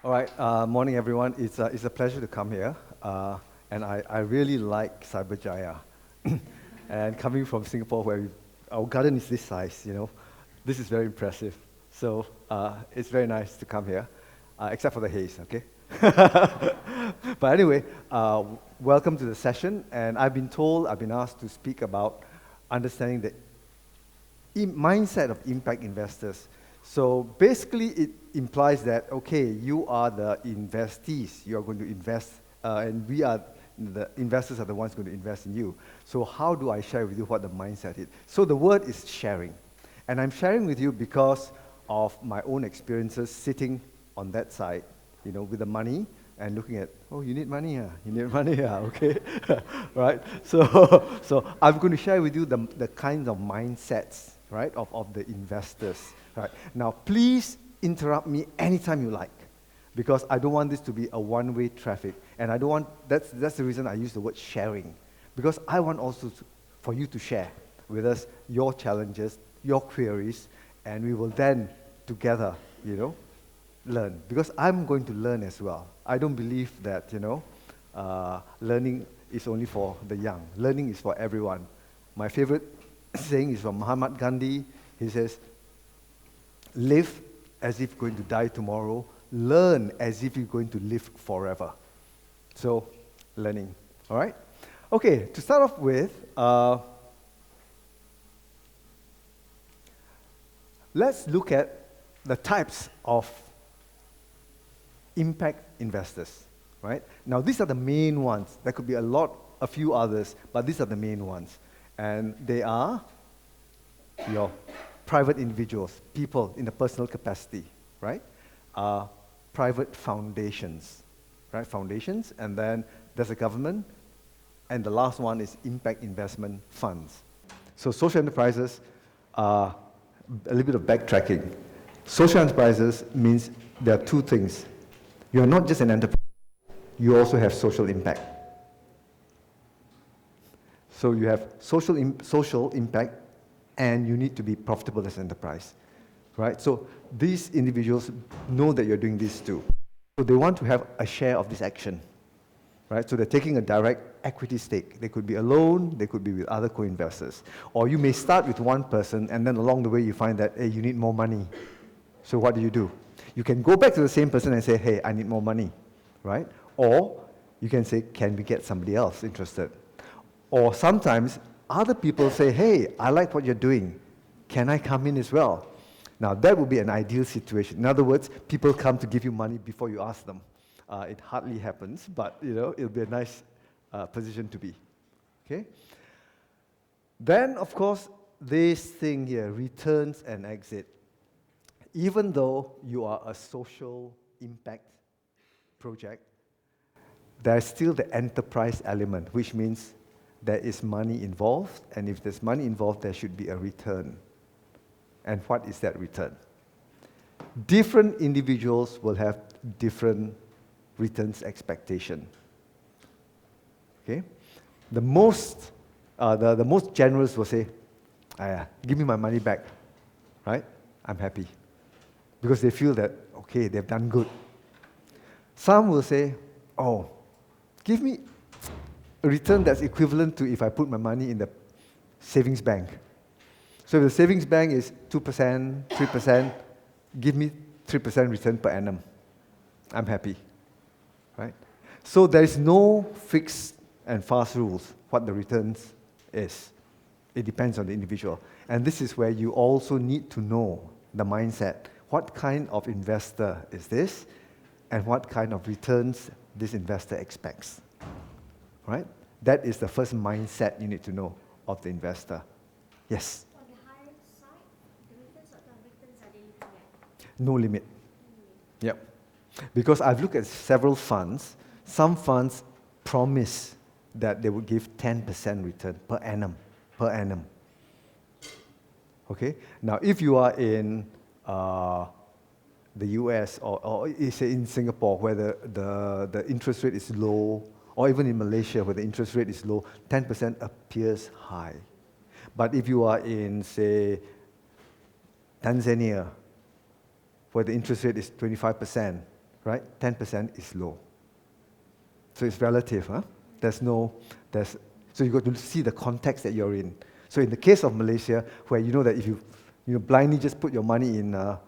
All right, morning everyone. It's a pleasure to come here, and I really like Cyberjaya. And coming from Singapore, where our garden is this size, this is very impressive. So it's very nice to come here, except for the haze, okay? But anyway, welcome to the session, and I've been asked to speak about understanding the mindset of impact investors. So basically, it implies that, okay, you are the investees. You are going to invest, and the investors are the ones going to invest in you. So how do I share with you what the mindset is? So the word is sharing. And I'm sharing with you because of my own experiences sitting on that side, with the money and looking at, oh, you need money, yeah? You need money, yeah? Okay, right? So I'm going to share with you the kinds of mindsets, right, of the investors. Right. Now, please interrupt me anytime you like, because I don't want this to be a one-way traffic, and I don't want, that's the reason I use the word sharing, because I want also for you to share with us your challenges, your queries, and we will then together, learn, because I'm going to learn as well. I don't believe that, learning is only for the young. Learning is for everyone. My favorite saying is from Mahatma Gandhi. He says, live as if you're going to die tomorrow. Learn as if you're going to live forever. So, learning. All right? Okay, to start off with, let's look at the types of impact investors. Right? Now, these are the main ones. There could be a few others, but these are the main ones. And they are your private individuals, people in a personal capacity, right? Private foundations, right? Foundations, and then there's a government, and the last one is impact investment funds. So social enterprises are a little bit of backtracking. Social enterprises means there are two things. You're not just an enterprise, you also have social impact. So you have social impact, and you need to be profitable as an enterprise, right? So these individuals know that you're doing this too. So they want to have a share of this action, right? So they're taking a direct equity stake. They could be alone, they could be with other co-investors. Or you may start with one person, and then along the way you find that, hey, you need more money. So what do? You can go back to the same person and say, hey, I need more money, right? Or you can say, can we get somebody else interested? Or sometimes other people say, hey, I like what you're doing. Can I come in as well? Now, that would be an ideal situation. In other words, people come to give you money before you ask them. It hardly happens, but it'll be a nice position to be. Okay? Then, of course, this thing here, returns and exit. Even though you are a social impact project, there's still the enterprise element, which means there is money involved, and if there's money involved, there should be a return. And what is that return? Different individuals will have different returns expectation. Okay? The most generous will say, give me my money back, right? I'm happy. Because they feel that, okay, they've done good. Some will say, oh, give me a return that's equivalent to if I put my money in the savings bank. So if the savings bank is 2%, 3%, give me 3% return per annum. I'm happy, right? So there is no fixed and fast rules what the returns is. It depends on the individual. And this is where you also need to know the mindset. What kind of investor is this? And what kind of returns this investor expects? Right? That is the first mindset you need to know of the investor. Yes? On the higher side, the returns, what kind of returns are they looking at? No limit. Yep. Because I've looked at several funds. Some funds promise that they would give 10% return per annum. Per annum. Okay? Now, if you are in the US or say in Singapore where the interest rate is low, or even in Malaysia where the interest rate is low, 10% appears high. But if you are in, say, Tanzania, where the interest rate is 25%, right? 10% is low. So it's relative, huh? So you got to see the context that you're in. So in the case of Malaysia, where you know that if you blindly just put your money in the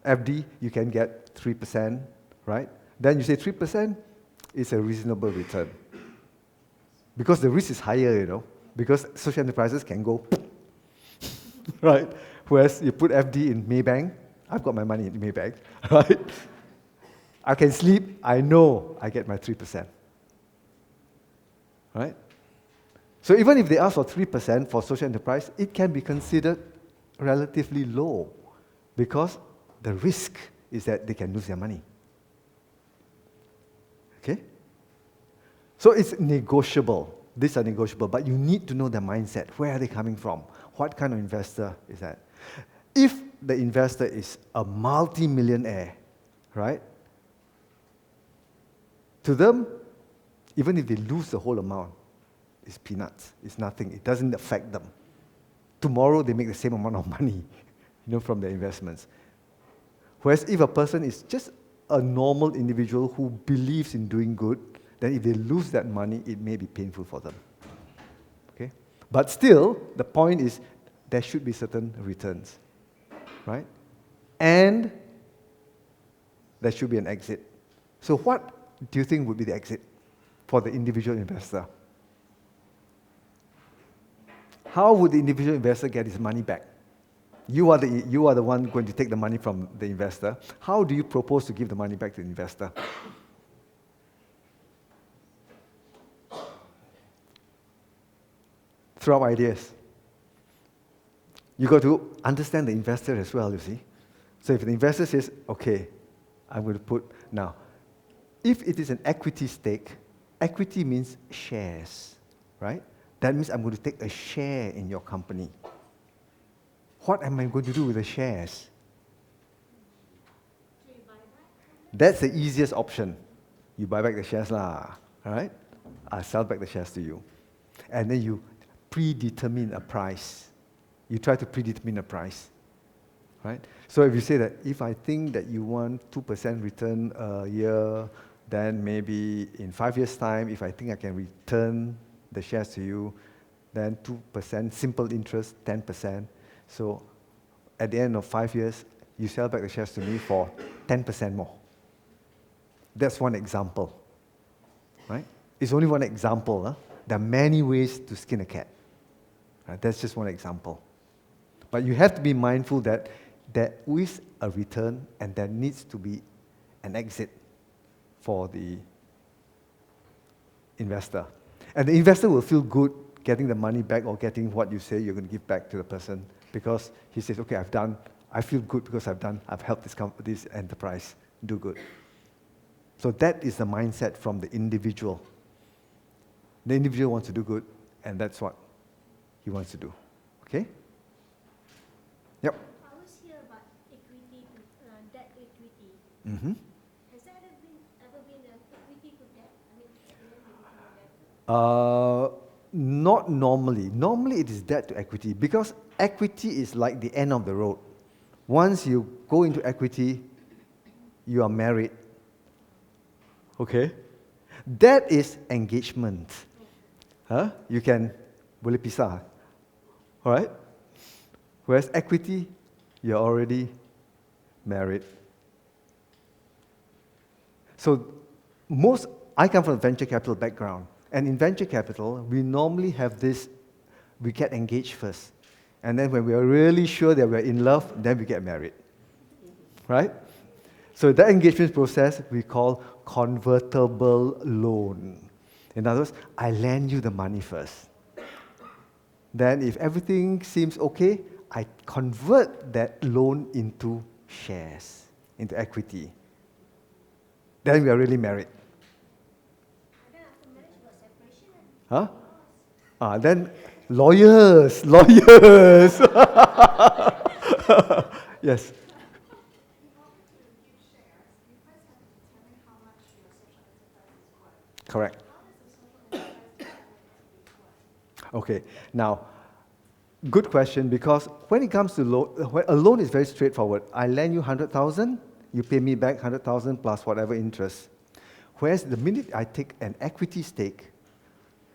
FD, you can get 3%, right? Then you say 3% is a reasonable return. Because the risk is higher, because social enterprises can go, right? Whereas you put FD in Maybank, I've got my money in Maybank, right? I can sleep, I know I get my 3%, right? So even if they ask for 3% for social enterprise, it can be considered relatively low because the risk is that they can lose their money. Okay? So it's negotiable. These are negotiable, but you need to know their mindset. Where are they coming from? What kind of investor is that? If the investor is a multi-millionaire, right? To them, even if they lose the whole amount, it's peanuts. It's nothing. It doesn't affect them. Tomorrow, they make the same amount of money, from their investments. Whereas if a person is just a normal individual who believes in doing good, then if they lose that money, it may be painful for them. Okay? But still, the point is there should be certain returns, right? And there should be an exit. So what do you think would be the exit for the individual investor? How would the individual investor get his money back? You are the one going to take the money from the investor. How do you propose to give the money back to the investor? Throw out ideas. You got to understand the investor as well, you see. So if the investor says, okay, I'm going to put, now, if it is an equity stake, equity means shares, right? That means I'm going to take a share in your company. What am I going to do with the shares? Do you buy back? That's the easiest option. You buy back the shares, all right? I'll sell back the shares to you. And then you predetermine a price. You try to predetermine a price, right? So if you say that if I think that you want 2% return a year, then maybe in 5 years' time, if I think I can return the shares to you, then 2%, simple interest, 10%. So at the end of 5 years, you sell back the shares to me for 10% more. That's one example, right? It's only one example. Huh? There are many ways to skin a cat. Right? That's just one example. But you have to be mindful that there is a return and there needs to be an exit for the investor. And the investor will feel good getting the money back or getting what you say you're going to give back to the person because he says, okay, I feel good because I've helped this enterprise do good. So that is the mindset from the individual. The individual wants to do good, and that's what he wants to do. Okay? Yep. I always hear about equity to debt equity. Mm-hmm. Has there ever been an equity to debt? I mean, equity to debt? Not normally. Normally it is debt to equity because equity is like the end of the road. Once you go into equity, you are married. Okay? That is engagement. Huh? You can boleh pisah. Alright? Whereas equity, you're already married. So I come from a venture capital background. And in venture capital, we normally have this, we get engaged first. And then when we are really sure that we're in love, then we get married. Right? So that engagement process we call convertible loan. In other words, I lend you the money first. Then if everything seems okay, I convert that loan into shares, into equity. Then we are really married. Then after marriage, got separation. Huh? Then lawyers. Yes. Correct. Okay. Now, good question because when it comes to loan, a loan is very straightforward. I lend you 100,000 you pay me back 100,000 plus whatever interest. Whereas the minute I take an equity stake,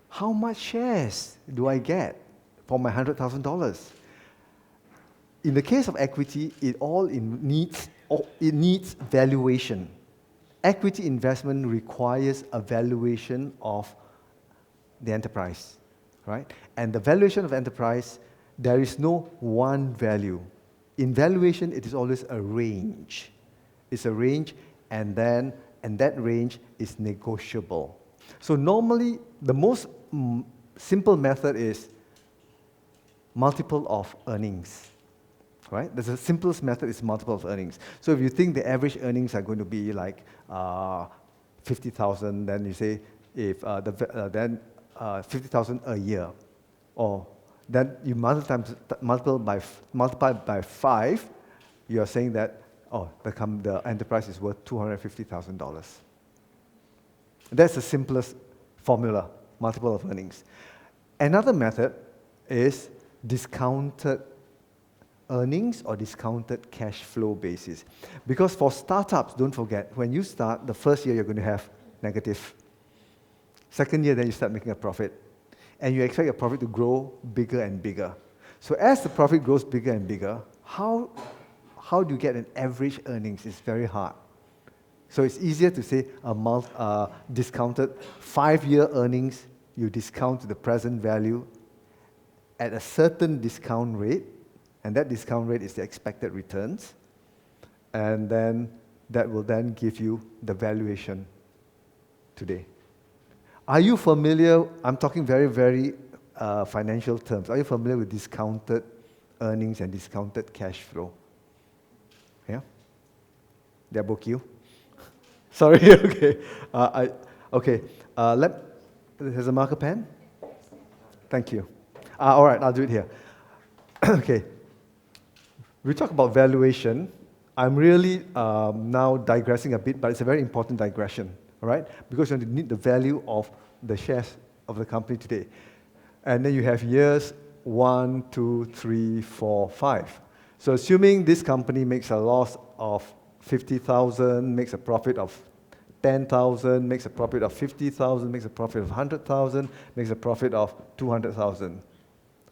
how much shares do I get for my $100,000? In the case of equity, it needs valuation. Equity investment requires a valuation of the enterprise, right? And the valuation of enterprise, there is no one value. In valuation, it is always a range. It's a range, and that range is negotiable. So normally, the most simple method is multiple of earnings, right? The simplest method is multiple of earnings. So if you think the average earnings are going to be like 50,000, then you say if then 50,000 a year, or then you multiply by 5, you are saying that the enterprise is worth $250,000. That's the simplest formula, multiple of earnings. Another method is discounted earnings or discounted cash flow basis. Because for startups, don't forget, when you start, the first year you're going to have negative. Second year, then you start making a profit. And you expect your profit to grow bigger and bigger. So as the profit grows bigger and bigger, how do you get an average earnings? It's very hard. So it's easier to say a discounted 5-year earnings, you discount to the present value at a certain discount rate, and that discount rate is the expected returns, and then that will then give you the valuation today. Are you familiar? I'm talking very, very financial terms. Are you familiar with discounted earnings and discounted cash flow? Yeah? Did I book you? Sorry, okay. There's a marker pen? Thank you. All right, I'll do it here. Okay. We talk about valuation. I'm really now digressing a bit, but it's a very important digression, all right? Because you need the value of the shares of the company today. And then you have years 1, 2, 3, 4, 5. So assuming this company makes a loss of 50,000, makes a profit of 10,000, makes a profit of 50,000, makes a profit of 100,000, makes a profit of 200,000,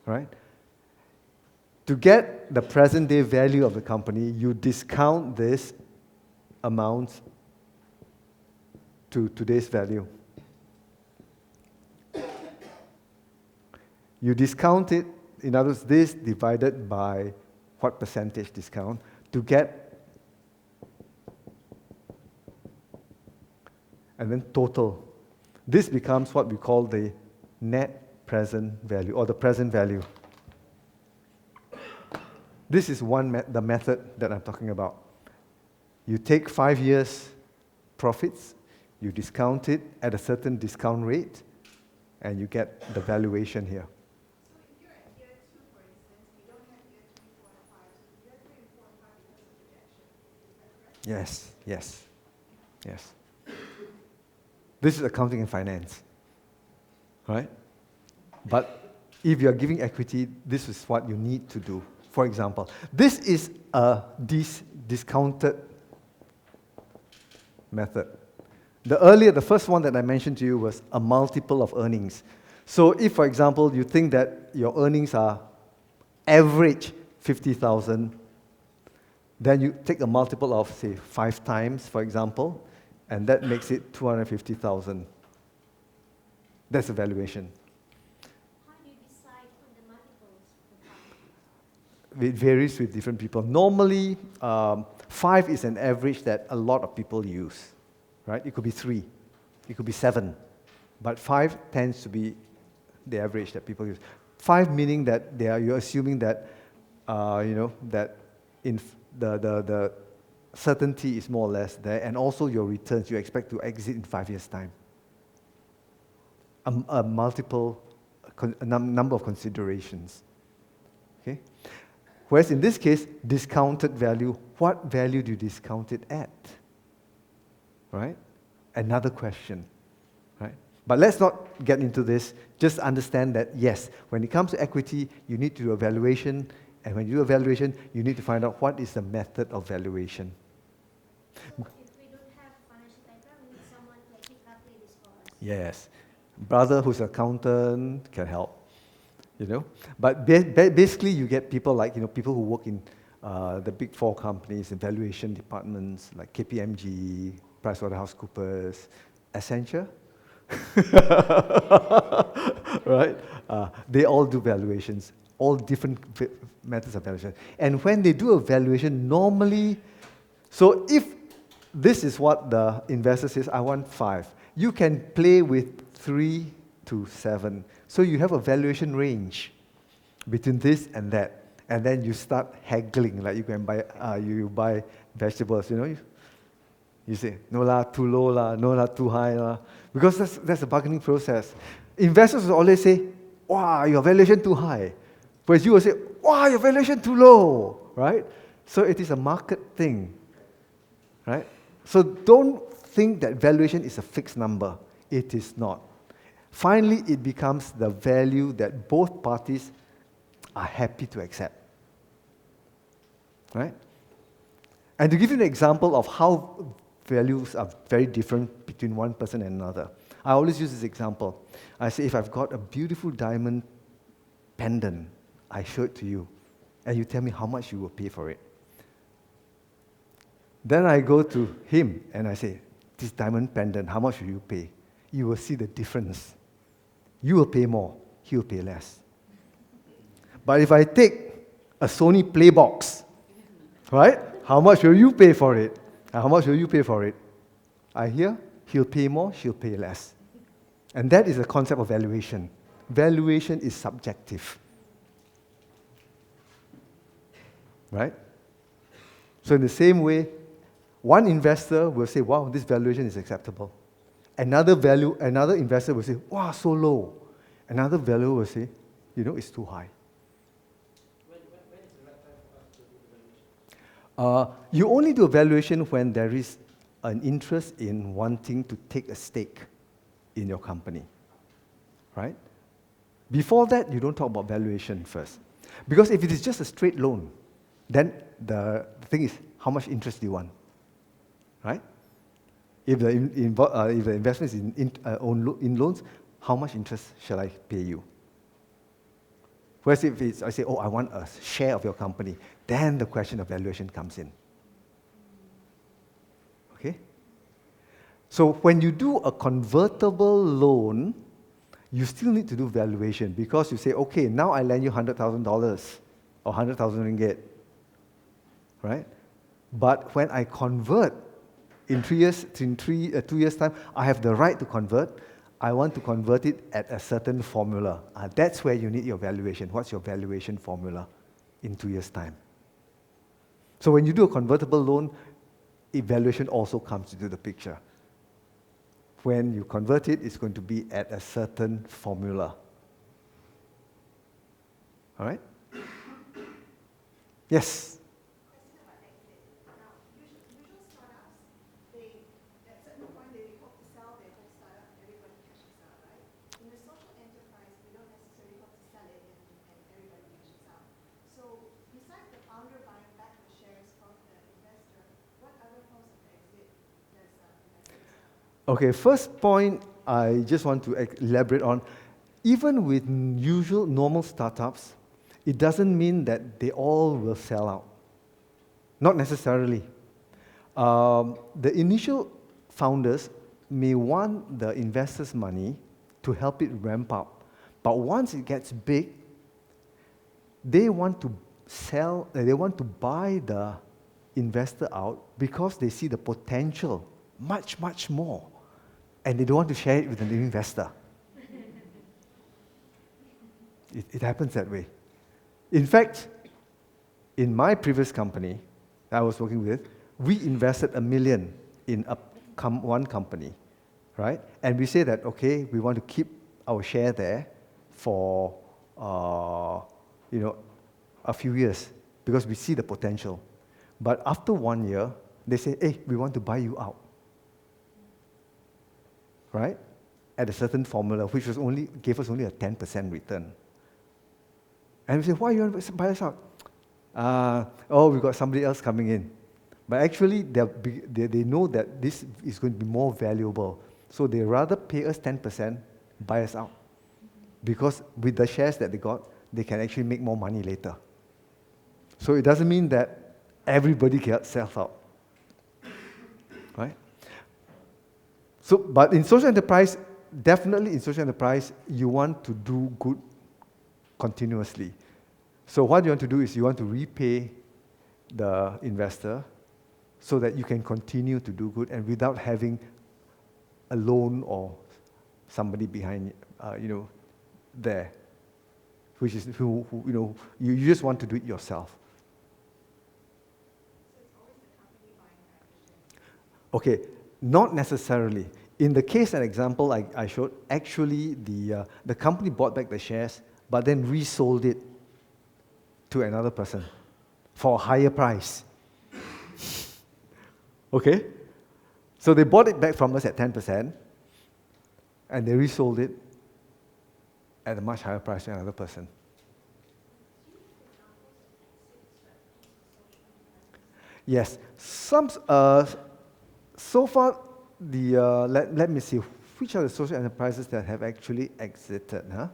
right? To get the present day value of the company, you discount this amount to today's value. You discount it, in other words, this divided by what percentage discount to get, and then total. This becomes what we call the net present value, or the present value. This is the method that I'm talking about. You take 5 years profits, you discount it at a certain discount rate, and you get the valuation here. So if you're at year 2, for instance, you don't have year 3, 4, and 5. So year 3 and 4 and 5 because of projection. Is that correct? Yes. This is accounting and finance, right? But if you're giving equity, this is what you need to do. For example, this is a discounted method. The first one that I mentioned to you was a multiple of earnings. So if, for example, you think that your earnings are average 50,000, then you take a multiple of, say, 5 times, for example, and that makes it 250,000. That's the valuation. How do you decide on the multiples of the company? It varies with different people. Normally, 5 is an average that a lot of people use, right? It could be 3, it could be 7, but 5 tends to be the average that people use. 5 meaning that you're assuming that, that in the certainty is more or less there, and also your returns you expect to exit in 5 years' time. A number of considerations. Okay? Whereas in this case, discounted value, what value do you discount it at? Right? Another question. Right? But let's not get into this. Just understand that, yes, when it comes to equity, you need to do a valuation, and when you do a valuation, you need to find out what is the method of valuation. So if we don't have financial background, we need someone to actually calculate this for us. Yes. Brother who's an accountant can help, you know. But basically, you get people like, people who work in the big four companies, evaluation departments like KPMG, PricewaterhouseCoopers, Accenture, right? They all do valuations, all different methods of valuation. And when they do a valuation, normally, so if this is what the investor says, I want 5, you can play with 3 to 7. So you have a valuation range between this and that. And then you start haggling, like you buy vegetables, You say, no lah, too low lah, no lah, too high lah. Because that's a bargaining process. Investors will always say, wow, your valuation too high. Whereas you will say, wow, your valuation too low, right? So it is a market thing, right? So don't think that valuation is a fixed number. It is not. Finally, it becomes the value that both parties are happy to accept, right? And to give you an example of how values are very different between one person and another, I always use this example. I say, if I've got a beautiful diamond pendant, I show it to you, and you tell me how much you will pay for it. Then I go to him and I say, this diamond pendant, how much will you pay? You will see the difference. You will pay more, he will pay less. But if I take a Sony Playbox, right? How much will you pay for it? How much will you pay for it? I hear he'll pay more, she'll pay less. And that is the concept of valuation. Valuation is subjective. Right? So in the same way, one investor will say, wow, this valuation is acceptable. Another investor will say, wow, so low. Another valuer will say, it's too high. When is the right time for us to do the valuation? You only do a valuation when there is an interest in wanting to take a stake in your company, right? Before that, you don't talk about valuation first. Because if it is just a straight loan, then the thing is, how much interest do you want, right? If the investment is in loans, how much interest shall I pay you? Whereas if I say, I want a share of your company, then the question of valuation comes in. Okay? So when you do a convertible loan, you still need to do valuation because you say, okay, now I lend you $100,000 or 100,000 ringgit, right? But when I convert in 2 years' time, I have the right to convert. I want to convert it at a certain formula. That's where you need your valuation. What's your valuation formula in 2 years' time? So when you do a convertible loan, valuation also comes into the picture. When you convert it, it's going to be at a certain formula. All right? Yes? Question about exit. Now, usual startups, at a certain point, they hope to sell their whole startup, everybody cashes out, right? In a social enterprise, we don't necessarily hope to sell it and everybody cashes out. So, besides the founder buying back the shares from the investor, what other forms of exit does investors have? Okay, first point I just want to elaborate on. Even with normal startups, it doesn't mean that they all will sell out. Not necessarily. The initial founders may want the investors' money to help it ramp up. But once it gets big, they want to buy the investor out because they see the potential much, much more. And they don't want to share it with the investor. It happens that way. In fact, in my previous company that I was working with, we invested $1 million in one company, right? And we say that, okay, we want to keep our share there for, a few years because we see the potential. But after 1 year, they say, hey, we want to buy you out, right? At a certain formula, which gave us only a 10% return. And we say, why you want to buy us out? We've got somebody else coming in. But actually, they know that this is going to be more valuable. So they rather pay us 10%, buy us out. Because with the shares that they got, they can actually make more money later. So it doesn't mean that everybody gets sells out. Right? So, but in social enterprise, definitely in social enterprise, you want to do good continuously. So what you want to do is you want to repay the investor so that you can continue to do good and without having a loan or somebody behind there, which is who you just want to do it yourself. Okay, not necessarily. In the case and example I showed, actually the company bought back the shares, but then resold it to another person for a higher price. Okay? So they bought it back from us at 10%, and they resold it at a much higher price to another person. Yes, some. So far, let me see which are the social enterprises that have actually exited, huh?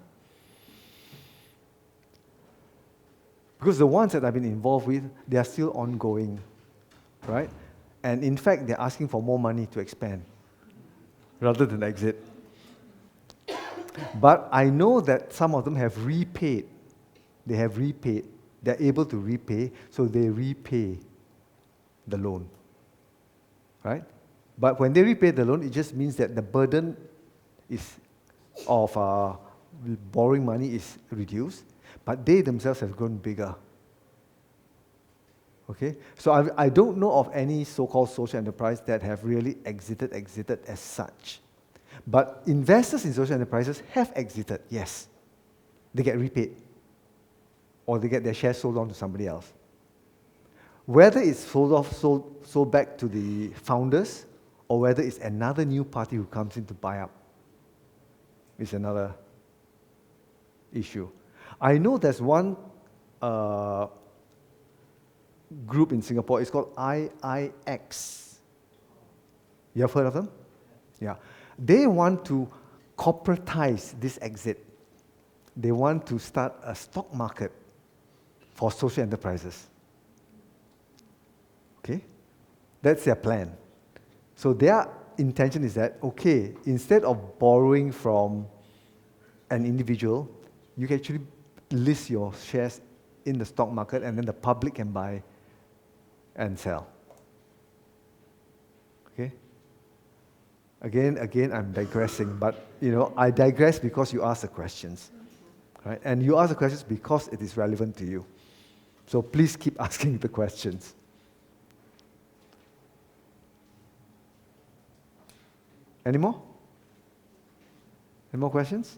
Because the ones that I've been involved with, they are still ongoing, right? And in fact, they're asking for more money to expand rather than exit. But I know that some of them have repaid. They have repaid. They're able to repay, so they repay the loan, right? But when they repay the loan, it just means that the burden of borrowing money is reduced, but they themselves have grown bigger. Okay? So I don't know of any so-called social enterprise that have really exited as such. But investors in social enterprises have exited, yes. They get repaid, or they get their shares sold on to somebody else. Whether it's sold back to the founders, or whether it's another new party who comes in to buy up, is another issue. I know there's one group in Singapore, it's called IIX. You have heard of them? Yeah. They want to corporatize this exit. They want to start a stock market for social enterprises. Okay? That's their plan. So their intention is that, okay, instead of borrowing from an individual, you can actually list your shares in the stock market and then the public can buy and sell. Okay? Again, I'm digressing, but I digress because you ask the questions. Right? And you ask the questions because it is relevant to you. So please keep asking the questions. Any more? Any more questions?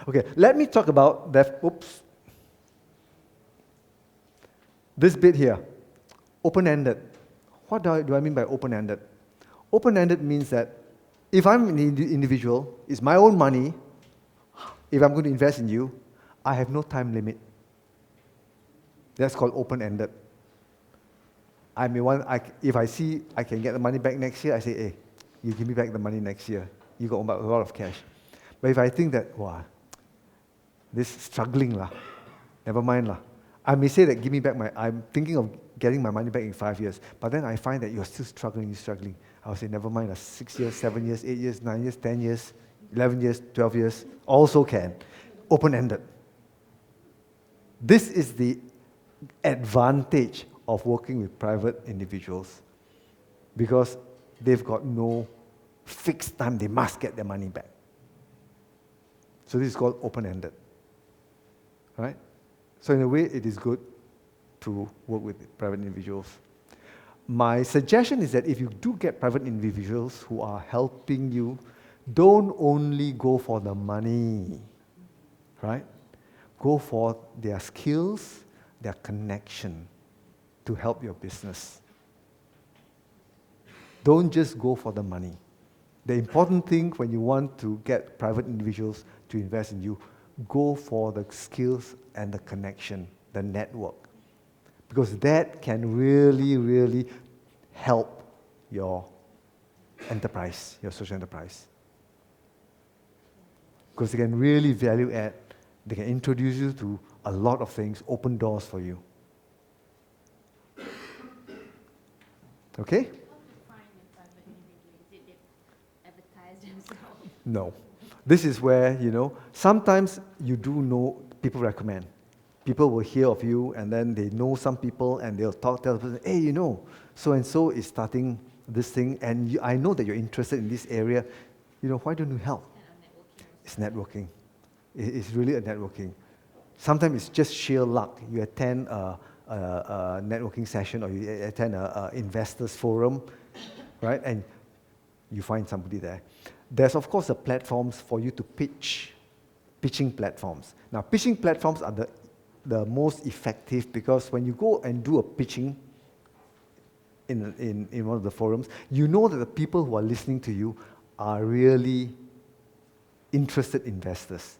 Okay, let me talk about this bit here, open-ended. What do I mean by open-ended? Open-ended means that if I'm an individual, it's my own money, if I'm going to invest in you, I have no time limit. That's called open-ended. If I see I can get the money back next year, I say, hey, you give me back the money next year. You got a lot of cash. But if I think that, this struggling never mind I may say that give me back I'm thinking of getting my money back in 5 years, but then I find that you're still struggling. I'll say, never mind, 6 years, 7 years, 8 years, 9 years, 10 years, 11 years, 12 years, also can. Open-ended. This is the advantage of working with private individuals because they've got no fixed time, they must get their money back. So this is called open-ended. Right? So in a way, it is good to work with private individuals. My suggestion is that if you do get private individuals who are helping you, don't only go for the money, right? Go for their skills, their connection to help your business. Don't just go for the money. The important thing when you want to get private individuals to invest in you, go for the skills and the connection, the network. because that can really, really help your enterprise, your social enterprise. Because they can really value add, they can introduce you to a lot of things, open doors for you. Okay? How to find a private individual? Is it they advertise themselves? No. This is where, sometimes you do know, people recommend. People will hear of you and then they know some people and they'll tell the person, hey, so-and-so is starting this thing and I know that you're interested in this area. Why don't you help? It's networking. It's really a networking. Sometimes it's just sheer luck. You attend a networking session or you attend a investors forum, right? And you find somebody there. There's, of course, the platforms for you to pitching platforms. Now, pitching platforms are the most effective because when you go and do a pitching in one of the forums, you know that the people who are listening to you are really interested investors.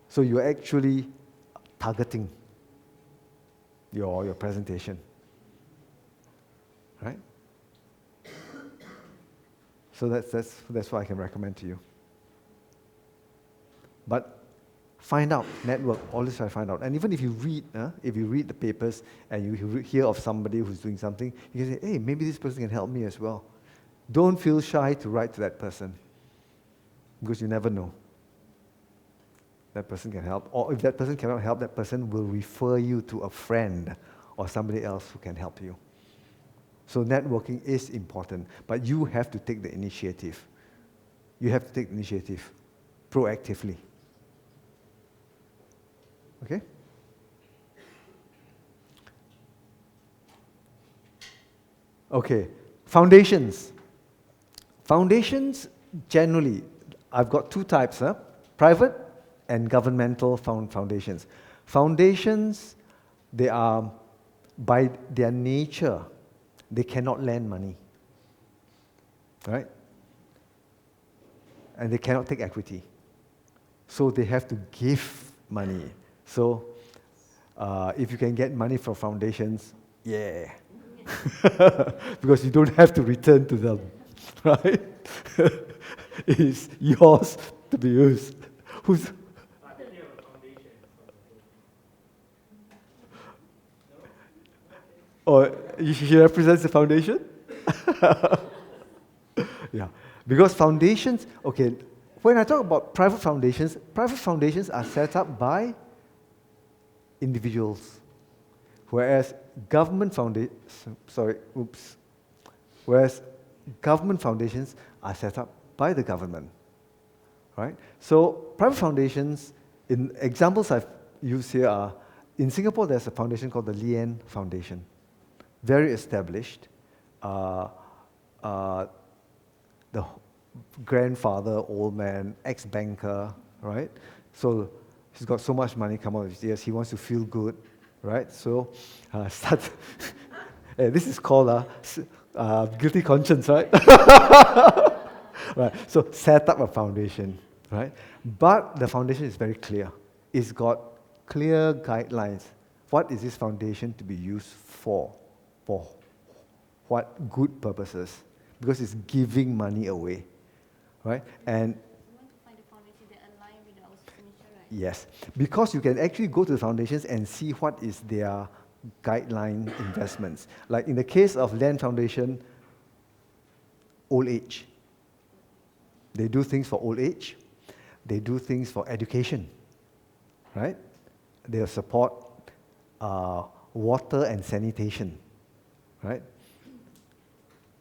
So you're actually targeting your presentation, right? So that's what I can recommend to you. But find out, network, always try to find out. And even if you read the papers and you hear of somebody who's doing something, you can say, hey, maybe this person can help me as well. Don't feel shy to write to that person because you never know. That person can help. Or if that person cannot help, that person will refer you to a friend or somebody else who can help you. So networking is important, but you have to take the initiative. You have to take the initiative proactively. Okay? Okay, foundations. Foundations, generally, I've got two types, private and governmental foundations. Foundations, they are, by their nature, they cannot lend money, right? And they cannot take equity. So they have to give money. So if you can get money from foundations, yeah. Because you don't have to return to them, right? It's yours to be used. Who's? Or she represents the foundation? Yeah, because foundations, okay, when I talk about private foundations are set up by individuals, whereas government foundations are set up by the government, right? So private foundations, in examples I've used here are, in Singapore there's a foundation called the Lien Foundation, very established. The grandfather, old man, ex-banker, right? So he's got so much money come out of his ears, he wants to feel good, right? So this is called guilty conscience, right? Right. So set up a foundation, right? But the foundation is very clear. It's got clear guidelines. What is this foundation to be used for? For what good purposes? Because it's giving money away, right? And We want to find a foundation that aligns with our signature, right? yes, because you can actually go to the foundations and see what is their guideline investments. Like in the case of Land Foundation, old age. They do things for old age. They do things for education, right? They'll support water and sanitation, right?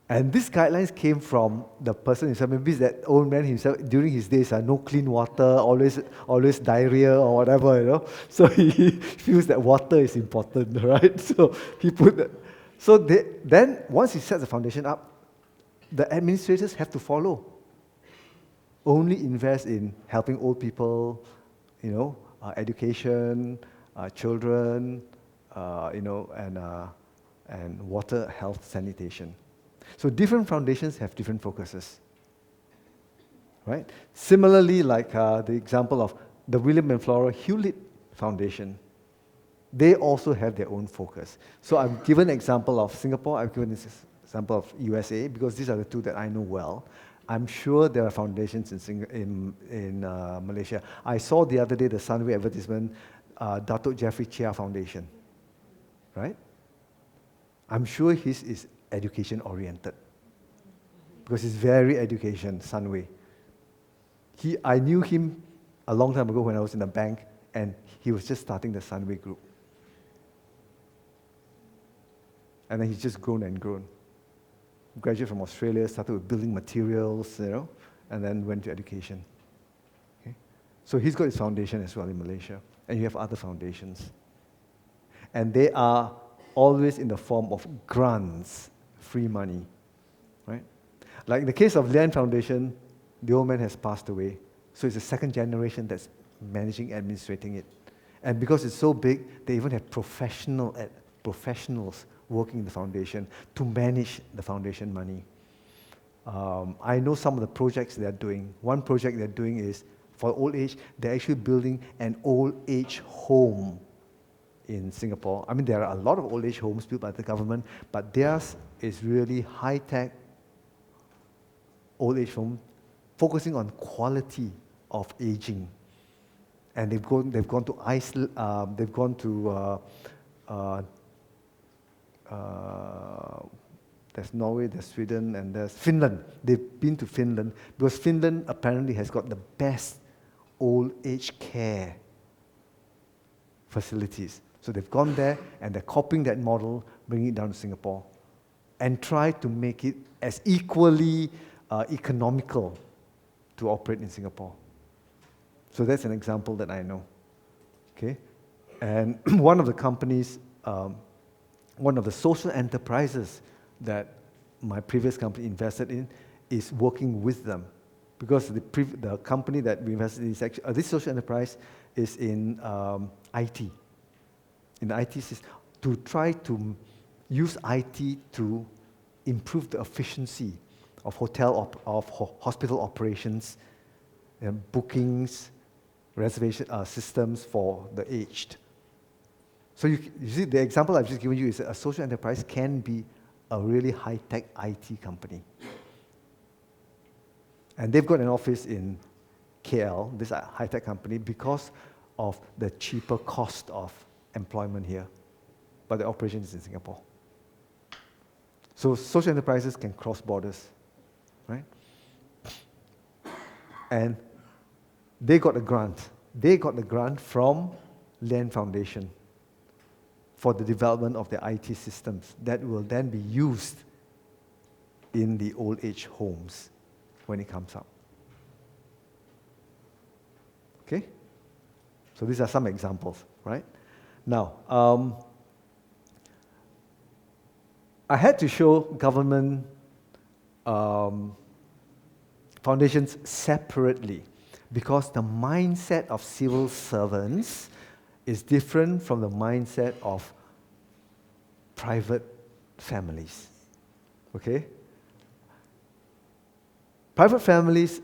And these guidelines came from the person himself. Maybe that old man himself, during his days, no clean water, always diarrhea or whatever, So he feels that water is important, right? So he put that. So then, once he sets the foundation up, the administrators have to follow. Only invest in helping old people, education, children, and water, health, sanitation. So different foundations have different focuses, right? Similarly, like the example of the William and Flora Hewlett Foundation, They also have their own focus. So I've given an example of Singapore, I've given this example of USA, because these are the two that I know well. I'm sure there are foundations in Malaysia. I saw the other day the Sunway advertisement, Datuk Jeffrey Chia Foundation, right? I'm sure his is education oriented, because it's very education, Sunway. I knew him a long time ago when I was in the bank, and he was just starting the Sunway group. And then he's just grown and grown. Graduated from Australia, started with building materials, and then went to education. Okay? So he's got his foundation as well in Malaysia, and you have other foundations. And they are always in the form of grants, free money, right? Like in the case of Lian Foundation, the old man has passed away, so it's the second generation that's managing, administrating it. And because it's so big, they even have professionals working in the foundation to manage the foundation money. I know some of the projects they're doing. One project they're doing is, for old age, they're actually building an old age home in Singapore. I mean, there are a lot of old age homes built by the government, but theirs is really high-tech old age home, focusing on quality of aging. And they've gone to Iceland, they've gone to there's Norway, there's Sweden, and there's Finland. They've been to Finland because Finland apparently has got the best old age care facilities. So they've gone there and they're copying that model, bringing it down to Singapore, and try to make it as equally economical to operate in Singapore. So that's an example that I know. Okay, and one of the companies, one of the social enterprises that my previous company invested in is working with them, because the company that we invested in is actually, this social enterprise is in IT, in the IT system, to try to use IT to improve the efficiency of hospital operations, bookings, reservation systems for the aged. So you see, the example I've just given you is that a social enterprise can be a really high-tech IT company. And they've got an office in KL, this high-tech company, because of the cheaper cost of employment here. But the operation is in Singapore. So social enterprises can cross borders, right? And they got a grant. They got the grant from Lian Foundation for the development of the IT systems that will then be used in the old age homes when it comes up. Okay? So these are some examples, right? Now, I had to show government foundations separately, because the mindset of civil servants is different from the mindset of private families. Okay? Private families,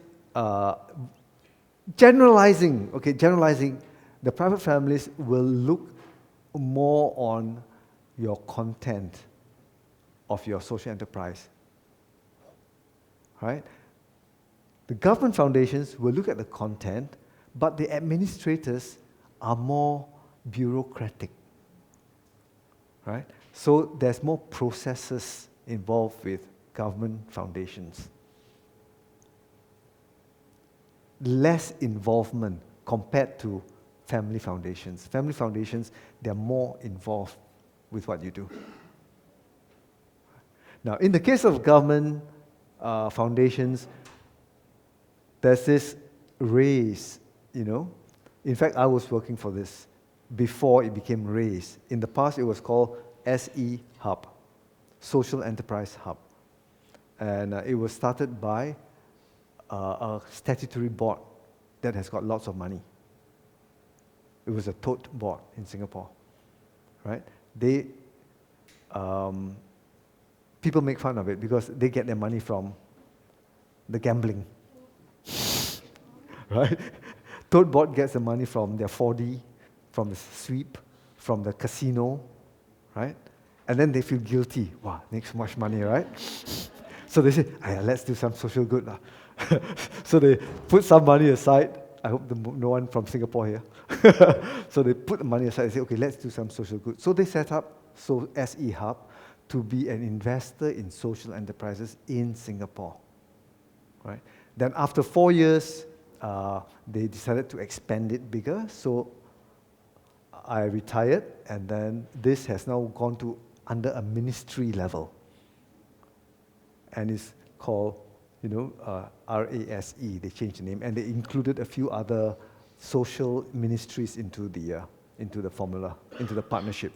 generalizing, the private families will look more on your content of your social enterprise. Right? The government foundations will look at the content, but the administrators are more bureaucratic, right? So there's more processes involved with government foundations. Less involvement compared to family foundations. Family foundations, they're more involved with what you do. Now, in the case of government foundations, there's this race, In fact, I was working for this before it became RAISE. In the past, it was called SE Hub, Social Enterprise Hub. And it was started by a statutory board that has got lots of money. It was a tote board in Singapore, right? People make fun of it because they get their money from the gambling, right? Tote board gets the money from their 4D, from the sweep, from the casino, right? And then they feel guilty. Wow, makes so much money, right? So they say, "Aya, let's do some social good." Lah. So they put some money aside. I hope no one from Singapore here. So they put the money aside and say, "Okay, let's do some social good." So they set up SE Hub to be an investor in social enterprises in Singapore, right? Then after 4 years, they decided to expand it bigger. So I retired, and then this has now gone to under a ministry level, and it's called, RASE. They changed the name, and they included a few other social ministries into the formula, into the partnership,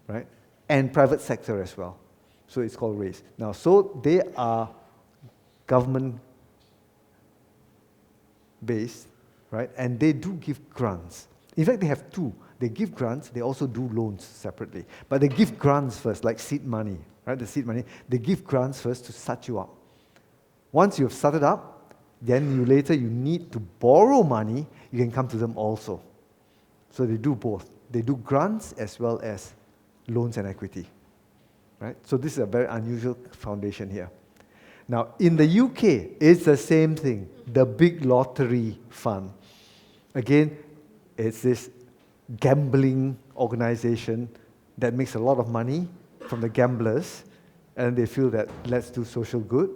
right? And private sector as well. So it's called RAISE. Now, so they are government-based, right? And they do give grants. In fact, they have two. They give grants, they also do loans separately. But they give grants first, like seed money, right? The seed money, they give grants first to start you up. Once you've started up, then you need to borrow money, you can come to them also. So they do both. They do grants as well as loans and equity, right? So this is a very unusual foundation here. Now, in the UK, it's the same thing, the Big Lottery Fund. Again, it's this gambling organization that makes a lot of money from the gamblers, and they feel that let's do social good,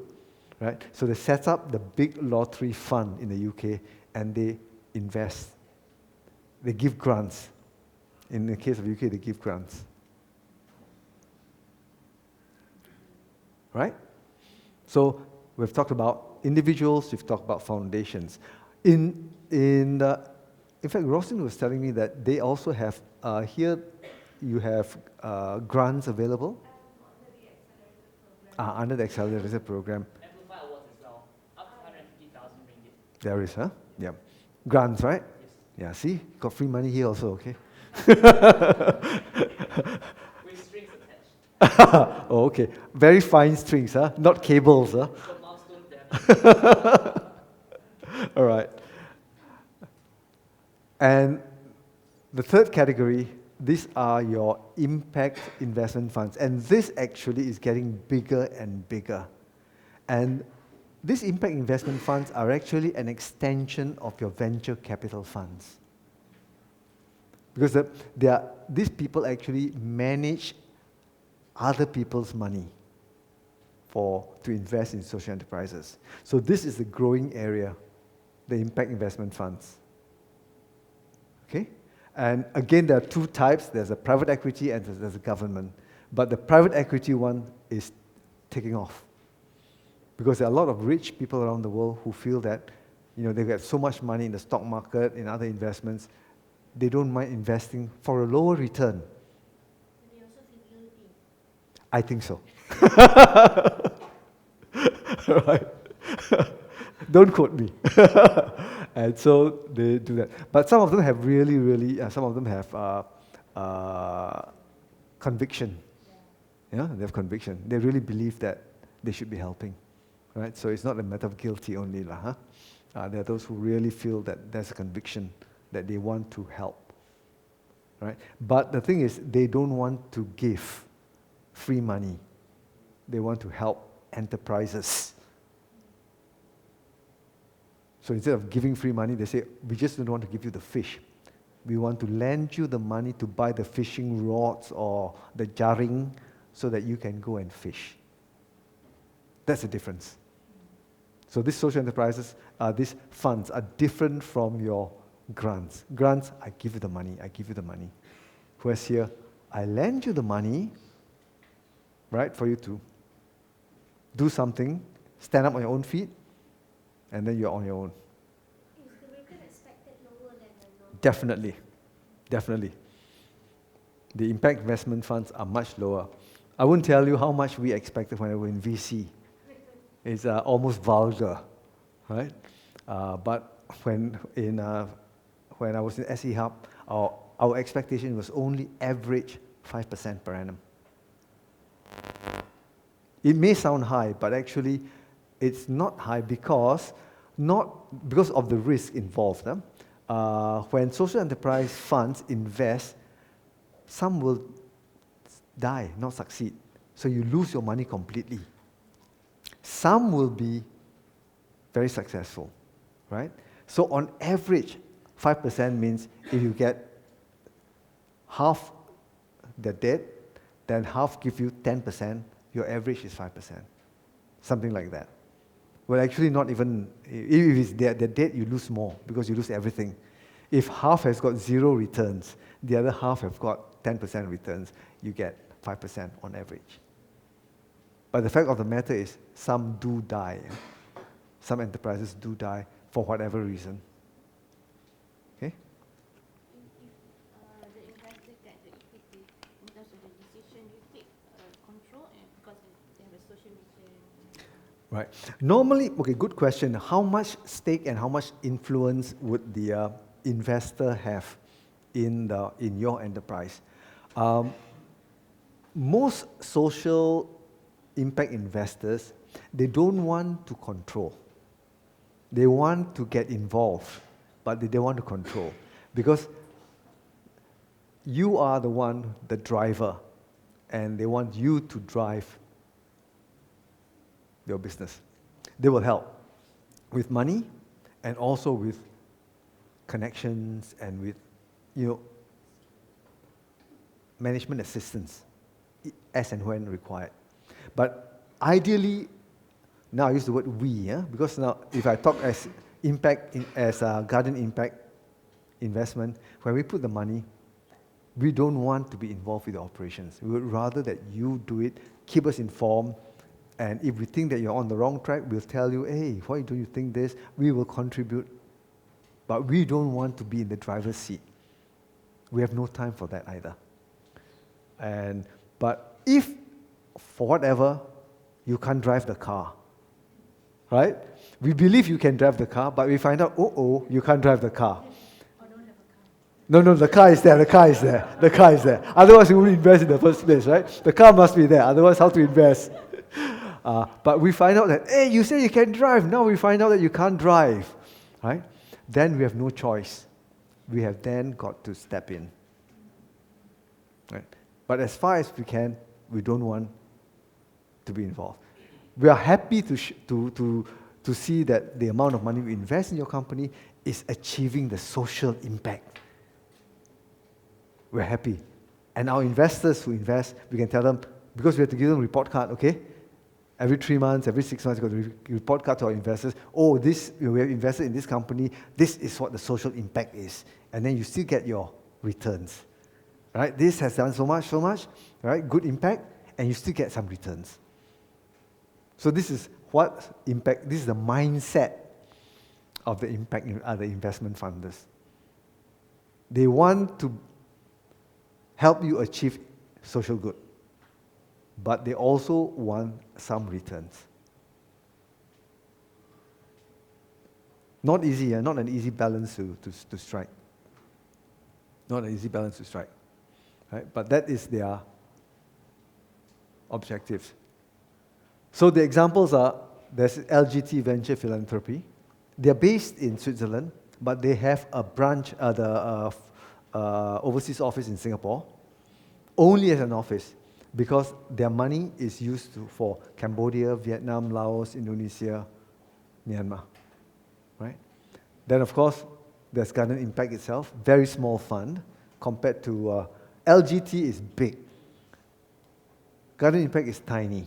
right? So they set up the Big Lottery Fund in the UK, and they invest. They give grants. In the case of UK, they give grants. Right? So we've talked about individuals, we've talked about foundations. In fact, Roslyn was telling me that they also have, here you have grants available. Under the accelerator program. Amplify Awards as well, up to 150,000 ringgit. There is, huh? Yeah. Grants, right? Yes. Yeah, see? Got free money here also, okay? With strings attached. Oh, okay. Very fine strings, huh? Not cables, huh? Got milestones there. All right. And the third category, these are your impact investment funds. And this actually is getting bigger and bigger. And these impact investment funds are actually an extension of your venture capital funds. Because these people actually manage other people's money to invest in social enterprises. So this is the growing area, the impact investment funds. Okay? And again, there are two types. There's a private equity and there's a government. But the private equity one is taking off. Because there are a lot of rich people around the world who feel that, they get so much money in the stock market, in other investments, they don't mind investing for a lower return. They also feel guilty. I think so. Right? Don't quote me. And so they do that. But some of them have some of them have conviction. Yeah, they have conviction. They really believe that they should be helping. Right? So it's not a matter of guilty only. There are those who really feel that there's a conviction that they want to help. Right? But the thing is, they don't want to give free money. They want to help enterprises. So instead of giving free money, they say, we just don't want to give you the fish. We want to lend you the money to buy the fishing rods or the jaring so that you can go and fish. That's the difference. So these social enterprises, these funds are different from your grants. Grants, I give you the money, I give you the money. Whereas here, I lend you the money, right, for you to do something, stand up on your own feet, and then you're on your own. Is the return expected lower than the normal? Definitely. The impact investment funds are much lower. I won't tell you how much we expected when we were in VC. It's almost vulgar, right? But when I was in SE Hub, our expectation was only average 5% per annum. It may sound high, but actually it's not high because of the risk involved. When social enterprise funds invest, some will die, not succeed. So you lose your money completely. Some will be very successful, right? So on average, 5% means if you get half the debt, then half give you 10%, your average is 5%. Something like that. Well, actually not even, if it's the debt, you lose more because you lose everything. If half has got 0 returns, the other half have got 10% returns, you get 5% on average. But the fact of the matter is, some do die. Some enterprises do die for whatever reason. Okay? If the investor get the equity in terms of the decision, you take control and because they have a social mission. Right. Normally, okay, good question. How much stake and how much influence would the investor have in your enterprise? Most social impact investors, they don't want to control. They want to get involved, but they don't want to control. Because you are the one, the driver, and they want you to drive your business. They will help with money and also with connections and with, management assistance as and when required. But ideally, now I use the word we, because now if I talk as garden impact investment, when we put the money, we don't want to be involved with the operations. We would rather that you do it, keep us informed, and if we think that you're on the wrong track, we'll tell you, hey, why don't you think this? We will contribute. But we don't want to be in the driver's seat. We have no time for that either. But if, for whatever, you can't drive the car, right? We believe you can drive the car, but we find out, you can't drive the car. Or don't have a car. No, the car is there, the car is there, the car is there. Otherwise, you wouldn't invest in the first place, right? The car must be there, otherwise how to invest? But we find out that, hey, you say you can drive, now we find out that you can't drive, right? Then we have no choice. We have then got to step in, right? But as far as we can, we don't want to be involved. We are happy to see that the amount of money we invest in your company is achieving the social impact. We're happy. And our investors who invest, we can tell them, because we have to give them a report card, okay? Every 3 months, every 6 months, we got to report card to our investors. Oh, we have invested in this company. This is what the social impact is. And then you still get your returns. Right? This has done so much, right? Good impact, and you still get some returns. So this is what impact, this is the mindset of the impact the investment funders. They want to help you achieve social good, but they also want some returns. Not easy, not an easy balance to strike. Not an easy balance to strike. Right? But that is their objectives. So the examples are, there's LGT Venture Philanthropy. They're based in Switzerland, but they have a branch, overseas office in Singapore, only as an office, because their money is used for Cambodia, Vietnam, Laos, Indonesia, Myanmar, right? Then, of course, there's Garden Impact itself, very small fund compared to LGT is big. Garden Impact is tiny,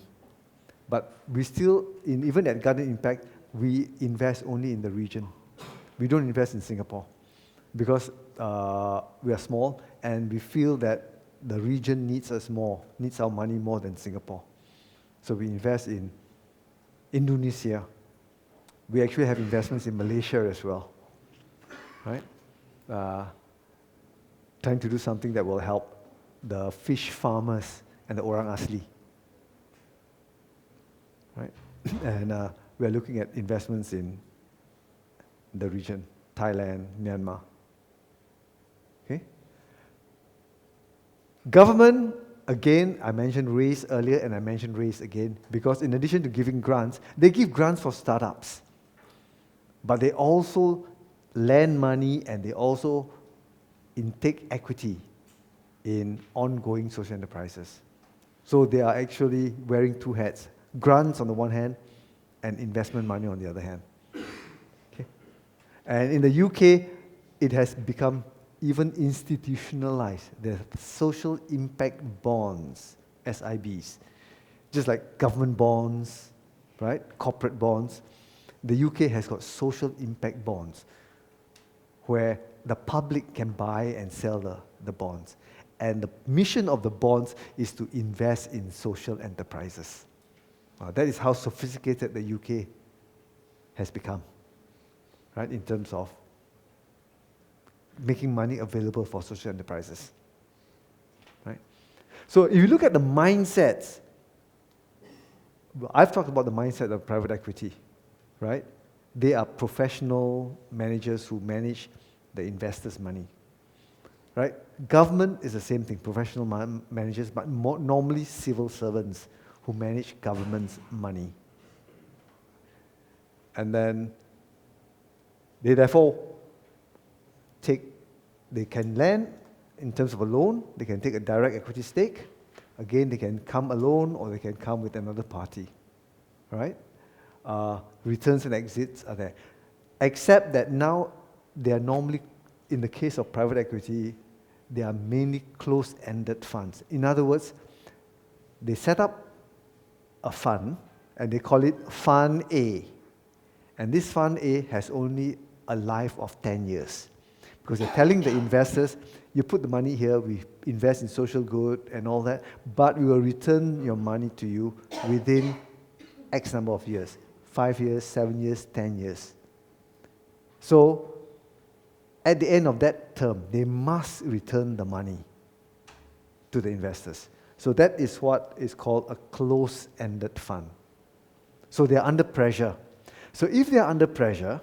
but we still, even at Garden Impact, we invest only in the region. We don't invest in Singapore because we are small and we feel that the region needs us more, needs our money more than Singapore. So we invest in Indonesia. We actually have investments in Malaysia as well, right? Trying to do something that will help the fish farmers and the orang asli, right? And we are looking at investments in the region, Thailand, Myanmar. Okay? Government, again, I mentioned raise earlier and I mentioned raise again because in addition to giving grants, they give grants for startups. But they also lend money and they also intake equity in ongoing social enterprises. So they are actually wearing two hats, grants on the one hand and investment money on the other hand. Okay? And in the UK, it has become even institutionalized. The social impact bonds, SIBs, just like government bonds, right? Corporate bonds. The UK has got social impact bonds where the public can buy and sell the bonds. And the mission of the bonds is to invest in social enterprises. That is how sophisticated the UK has become, right, in terms of making money available for social enterprises. Right? So if you look at the mindsets, I've talked about the mindset of private equity, right? They are professional managers who manage the investors' money. Right? Government is the same thing, professional managers, but normally civil servants who manage government's money. And then they therefore they can lend in terms of a loan, they can take a direct equity stake. Again, they can come alone or they can come with another party. Right? Returns and exits are there. Except that now they are normally, in the case of private equity, they are mainly closed-ended funds. In other words, they set up a fund and they call it Fund A. And this Fund A has only a life of 10 years. Because they're telling the investors, you put the money here, we invest in social good and all that, but we will return your money to you within X number of years. 5 years, 7 years, 10 years. So, at the end of that term, they must return the money to the investors. So that is what is called a closed-ended fund. So they are under pressure. So if they are under pressure,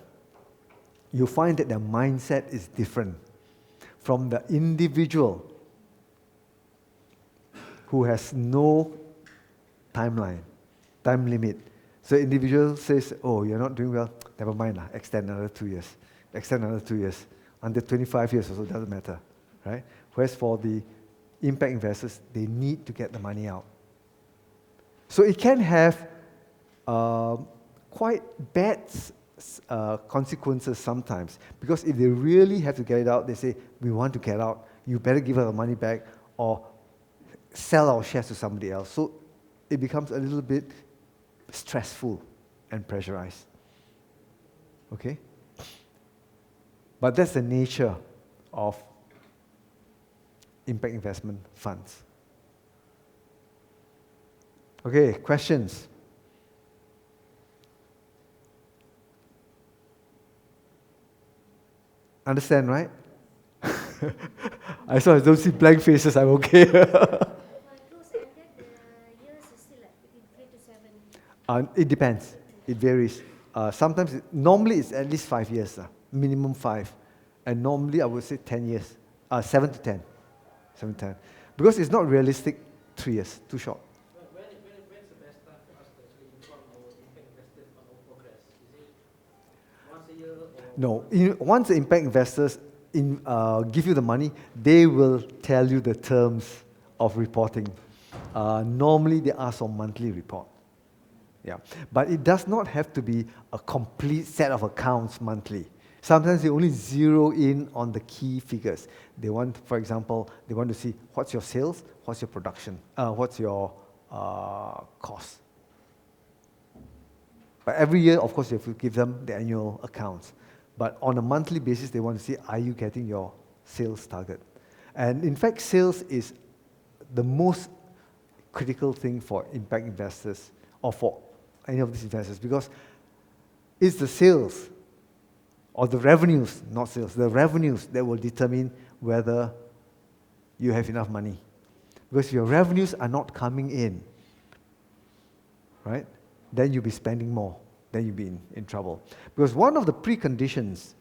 you find that their mindset is different from the individual who has no timeline, time limit. So individual says, oh, you're not doing well, never mind, extend another 2 years. Extend another 2 years. Under 25 years also doesn't matter, right? Whereas for the impact investors, they need to get the money out. So it can have quite bad consequences sometimes, because if they really have to get it out, they say, we want to get out, you better give us our money back or sell our shares to somebody else. So it becomes a little bit stressful and pressurized. Okay? But that's the nature of impact investment funds. Okay, questions? Understand, right? I saw I don't see blank faces, I'm okay. For close-ended, the years is still like between 3 to 7. It depends. It varies. Sometimes, normally it's at least 5 years, minimum 5. And normally I would say 10 years, 7 to 10. 7 to 10. Because it's not realistic, 3 years, too short. When's the best time for us to actually inform our impact investors on our progress? Is it once a year or? No, once the impact investors give you the money, they will tell you the terms of reporting. Normally they ask for monthly report. Yeah, but it does not have to be a complete set of accounts monthly. Sometimes they only zero in on the key figures. They want, for example, they want to see what's your sales, what's your production, what's your cost. But every year, of course, you have to give them the annual accounts. But on a monthly basis, they want to see, are you getting your sales target? And in fact, sales is the most critical thing for impact investors or for any of these investors, because it's the sales or the revenues, not sales, the revenues that will determine whether you have enough money. Because if your revenues are not coming in, right, then you'll be spending more, then you'll be in trouble. Because one of the preconditions,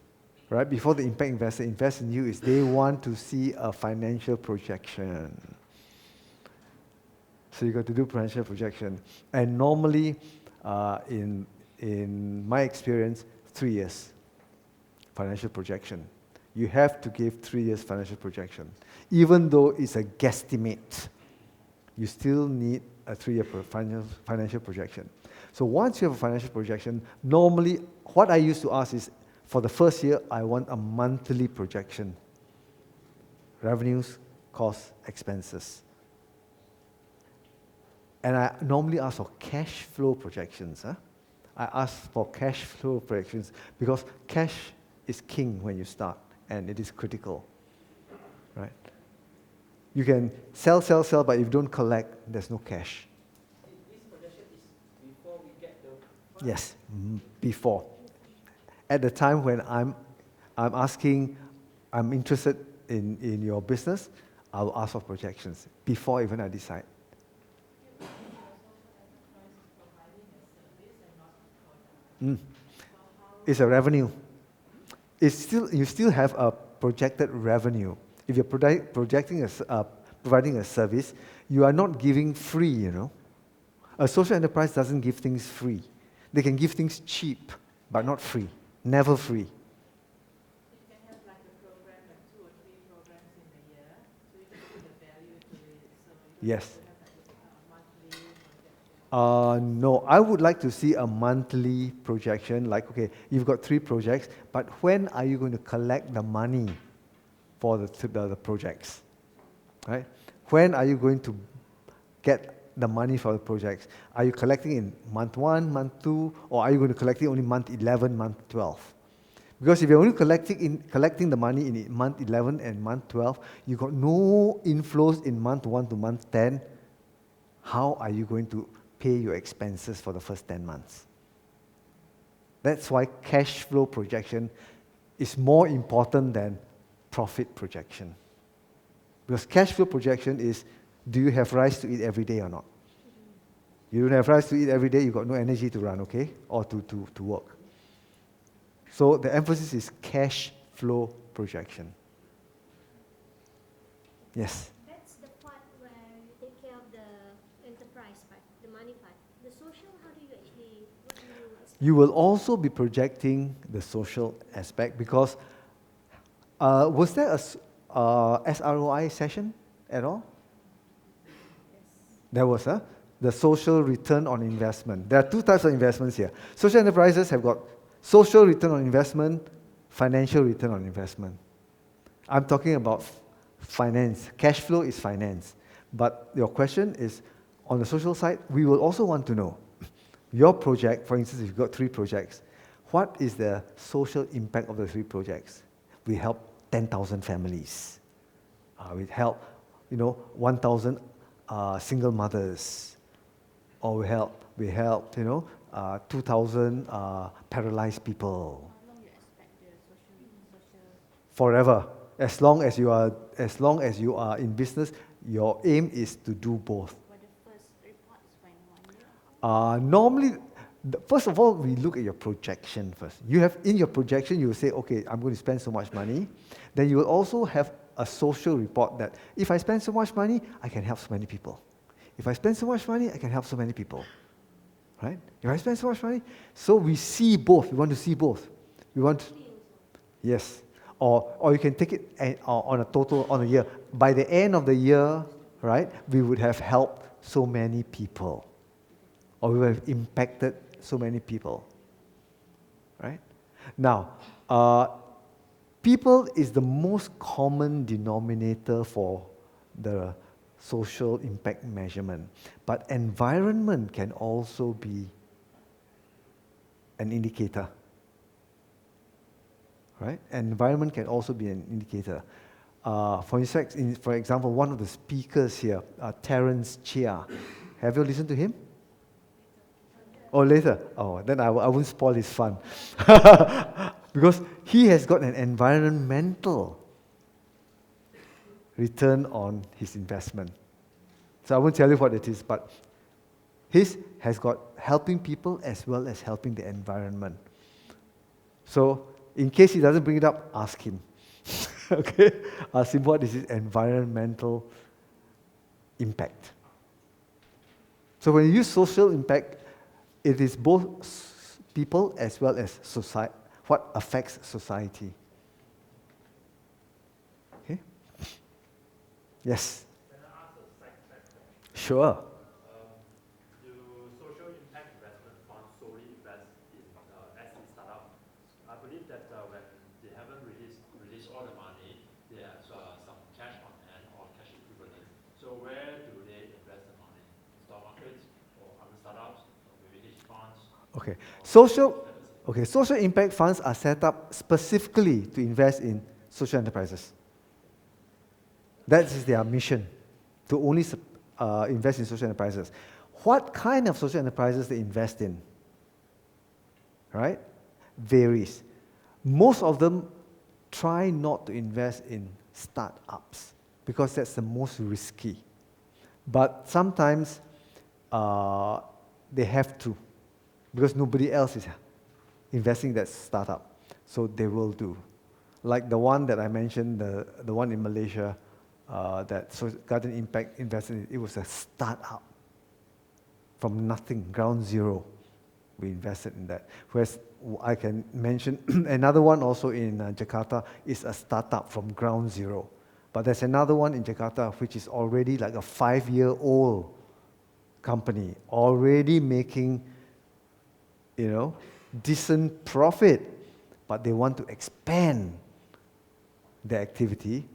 right, before the impact investor invests in you is they want to see a financial projection. So you got to do financial projection. And normally, in my experience, 3 years financial projection. you have to give 3 years financial projection. Even though it's a guesstimate, you still need a 3-year financial projection. So once you have a financial projection, normally what I used to ask is, for the first year, I want a monthly projection. Revenues, costs, expenses. And I normally ask for cash flow projections. I ask for cash flow projections because cash is king when you start, and it is critical, right? You can sell, but if you don't collect, there's no cash. This projection is before we get the fund? Yes, before. At the time when I'm interested in your business, I'll ask for projections before even I decide. It's a revenue. You still have a projected revenue. If you're providing a service, you are not giving free, you know. A social enterprise doesn't give things free. They can give things cheap, but not free. Never free. You can have like a program, like 2 or 3 programs in a year, so you can put the value to it. So you Yes. have like a monthly projection. No, I would like to see a monthly projection, like, okay, you've got 3 projects, but when are you going to collect the money for the projects, right? When are you going to get the money for the projects? Are you collecting in month 1, month 2, or are you going to collect it only month 11, month 12? Because if you're only collecting the money in month 11 and month 12, you got no inflows in month 1 to month 10, how are you going to pay your expenses for the first 10 months? That's why cash flow projection is more important than profit projection. Because cash flow projection is, do you have rice to eat every day or not? You don't have rice to eat every day, you've got no energy to run, okay? Or to work. So the emphasis is cash flow projection. Yes? That's the part where you take care of the enterprise part, the money part. The social, how do you actually, what do you expect? You will also be projecting the social aspect because was there a SROI session at all? There was, the social return on investment. There are 2 types of investments here. Social enterprises have got social return on investment, financial return on investment. I'm talking about finance. Cash flow is finance. But your question is, on the social side, we will also want to know, your project, for instance, if you've got 3 projects, what is the social impact of the 3 projects? We help 10,000 families. We help, 1,000 single mothers. Or we help, 2,000 paralyzed people. How long you expect the social? Forever. As long as you are in business, your aim is to do both. But the first report is when 1 year? Normally, first of all, we look at your projection first. In your projection, you will say, okay, I'm going to spend so much money. Then you will also have a social report that if I spend so much money, I can help so many people. If I spend so much money, I can help so many people. Right? If I spend so much money, so we see both. We want to see both. Yes. Or you can take it on a year. By the end of the year, right, we would have helped so many people. Or we would have impacted so many people. Right? Now, people is the most common denominator for the social impact measurement. But environment can also be an indicator. Right? Environment can also be an indicator. For example, one of the speakers here, Terence Chia. Have you listened to him? Oh, later? Oh, then I won't spoil his fun. Because he has got an environmental return on his investment. So I won't tell you what it is, but his has got helping people as well as helping the environment. So in case he doesn't bring it up, ask him. Okay? Ask him what is his environmental impact. So when you use social impact, it is both people as well as society, what affects society. Okay? Yes, Can I ask a side question? sure. Do social impact investment funds solely invest in SE startup? I believe that when they haven't released all the money, they have some cash on hand or cash equivalent. So where do they invest the money? Stock markets or other startups or maybe hedge funds? Okay. or Social, let us say. okay, social impact funds are set up specifically to invest in social enterprises. That is their mission, to only invest in social enterprises. What kind of social enterprises they invest in, right, varies. Most of them try not to invest in startups because that's the most risky. But sometimes they have to because nobody else is investing in that startup. So they will do. Like the one that I mentioned, the one in Malaysia, that Garden Impact invested in, it was a startup. From nothing, ground zero, we invested in that. Whereas I can mention another one also in Jakarta is a startup from ground zero. But there's another one in Jakarta which is already like a 5-year-old company, already making, decent profit, but they want to expand their activity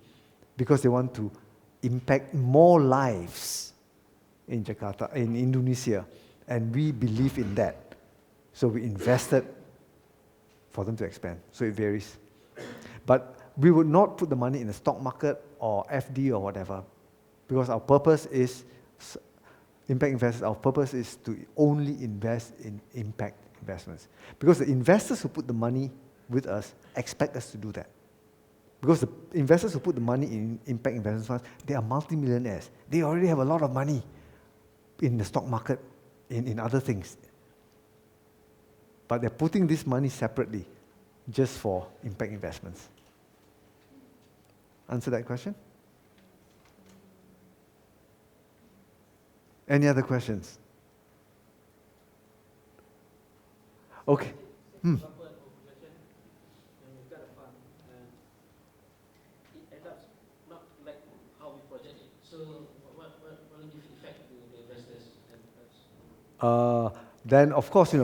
because they want to impact more lives in Jakarta, in Indonesia, and we believe in that. So we invested for them to expand. So it varies. But we would not put the money in the stock market or FD or whatever, because our purpose is, impact investors, our purpose is to only invest in impact investments. Because the investors who put the money with us expect us to do that. Because the investors who put the money in impact investment funds, they are multimillionaires. They already have a lot of money in the stock market, in other things. But they're putting this money separately, just for impact investments. Answer that question? Any other questions? Okay. Example of projection, when we've got a fund and it ends up not like how we project it. So what will give effect to the investors and us? Then of course,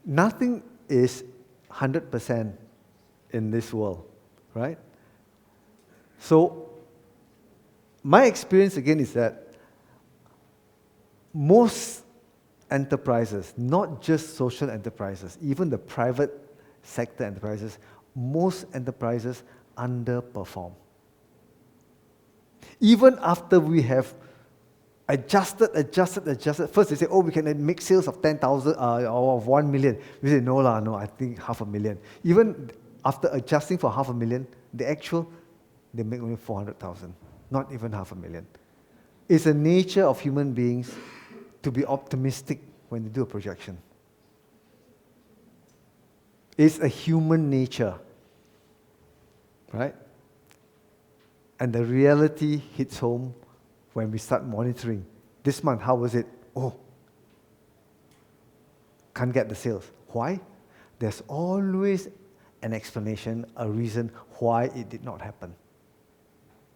nothing is 100% in this world, right? So my experience again is that most enterprises, not just social enterprises, even the private sector enterprises, most enterprises underperform. Even after we have adjusted. First they say, oh, we can make sales of 10,000 or of 1 million. We say, no, I think 500,000. Even after adjusting for 500,000, they make only 400,000, not even 500,000. It's the nature of human beings to be optimistic when they do a projection. It's a human nature, right? And the reality hits home when we start monitoring. This month, how was it? Oh, can't get the sales. Why? There's always an explanation, a reason why it did not happen.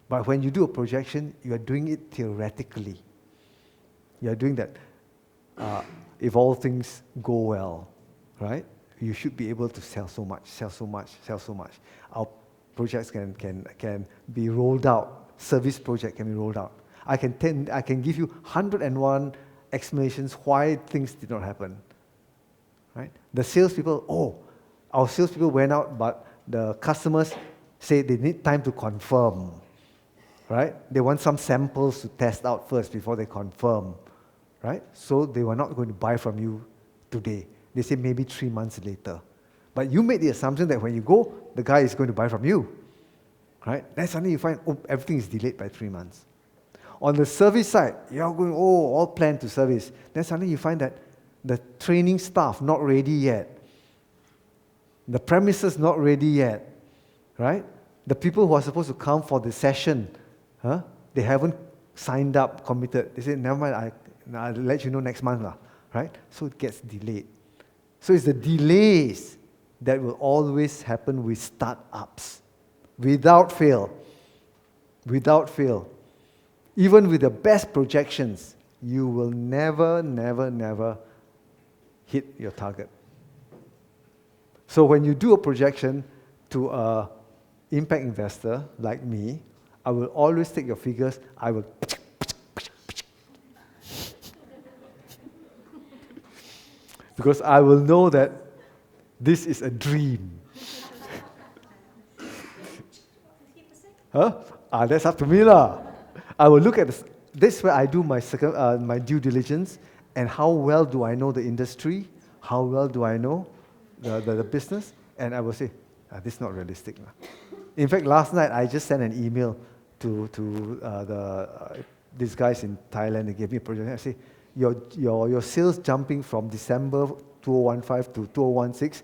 But when you do a projection, you are doing it theoretically. You are doing that. If all things go well, right? You should be able to sell so much. Our projects can be rolled out. Service project can be rolled out. I can give you 101 explanations why things did not happen. Right? The salespeople, our salespeople went out, but the customers say they need time to confirm. Right? They want some samples to test out first before they confirm. Right? So they were not going to buy from you today. They say maybe 3 months later. But you made the assumption that when you go, the guy is going to buy from you. Right? Then suddenly you find, everything is delayed by 3 months. On the service side, you're going, all planned to service. Then suddenly you find that the training staff not ready yet. The premises not ready yet. Right? The people who are supposed to come for the session, they haven't signed up, committed. They say, never mind, I'll let you know next month. Right? So it gets delayed. So it's the delays that will always happen with startups. Without fail. without fail. Even with the best projections, you will never, never, never hit your target. So when you do a projection to a impact investor like me, I will always take your figures, I will because I will know that this is a dream. 50%? Huh? That's up to me lah. I will look at this. This is where I do my my due diligence, and how well do I know the industry? How well do I know the business? And I will say, this is not realistic lah. In fact, last night I just sent an email to these guys in Thailand. They gave me a projection. I say, your sales jumping from December 2015 to 2016,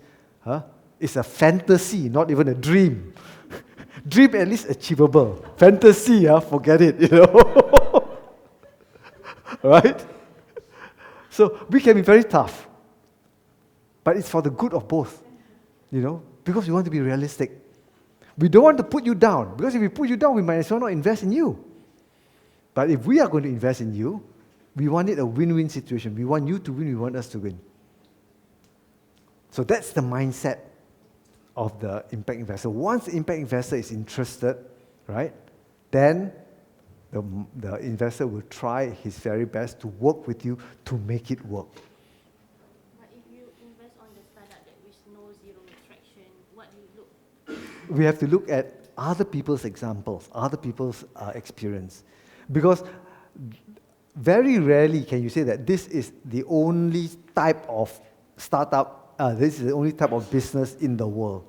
it's a fantasy, not even a dream. Dream at least achievable. Fantasy, forget it, Right? So we can be very tough. But it's for the good of both, because we want to be realistic. We don't want to put you down, because if we put you down, we might as well not invest in you. But if we are going to invest in you, we want it a win-win situation. We want you to win, we want us to win. So that's the mindset of the impact investor. Once the impact investor is interested, right, then the investor will try his very best to work with you to make it work. But if you invest on the startup that with no zero traction, what do you look? We have to look at other people's examples, other people's experience. Because very rarely can you say that this is the only type of startup, this is the only type of business in the world.